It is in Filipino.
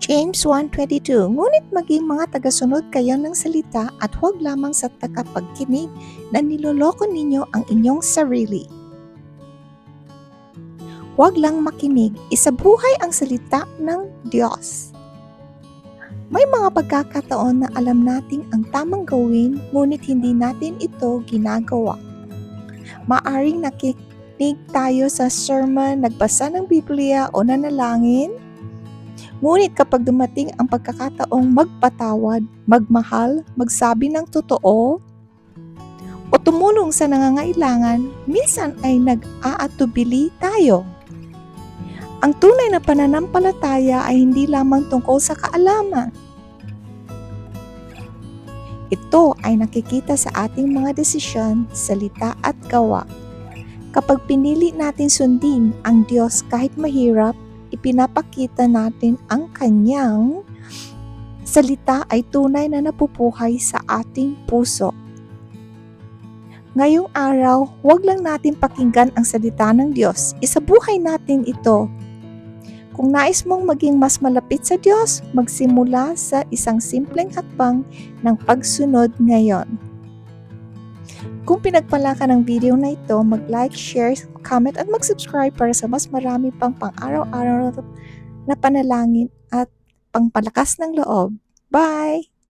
James 1:22, ngunit maging mga tagasunod kayo ng salita at huwag lamang sa tagapagkinig na niloloko ninyo ang inyong sarili. Huwag lang makinig, isabuhay ang salita ng Diyos. May mga pagkakataon na alam nating ang tamang gawin, ngunit hindi natin ito ginagawa. Maaring nakikinig tayo sa sermon, nagbasa ng Biblia o nanalangin, ngunit kapag dumating ang pagkakataong magpatawad, magmahal, magsabi ng totoo, o tumulong sa nangangailangan, minsan ay nag-aatubili tayo. Ang tunay na pananampalataya ay hindi lamang tungkol sa kaalaman. Ito ay nakikita sa ating mga desisyon, salita at gawa. Kapag pinili natin sundin ang Diyos kahit mahirap, ipinapakita natin ang Kanyang salita ay tunay na napupuhay sa ating puso. Ngayong araw, huwag lang natin pakinggan ang salita ng Diyos. Isabuhay natin ito. Kung nais mong maging mas malapit sa Diyos, magsimula sa isang simpleng hakbang ng pagsunod ngayon. Kung pinagpala ka ng video na ito, mag-like, share, comment at mag-subscribe para sa mas marami pang pang-araw-araw na panalangin at pangpalakas ng loob. Bye!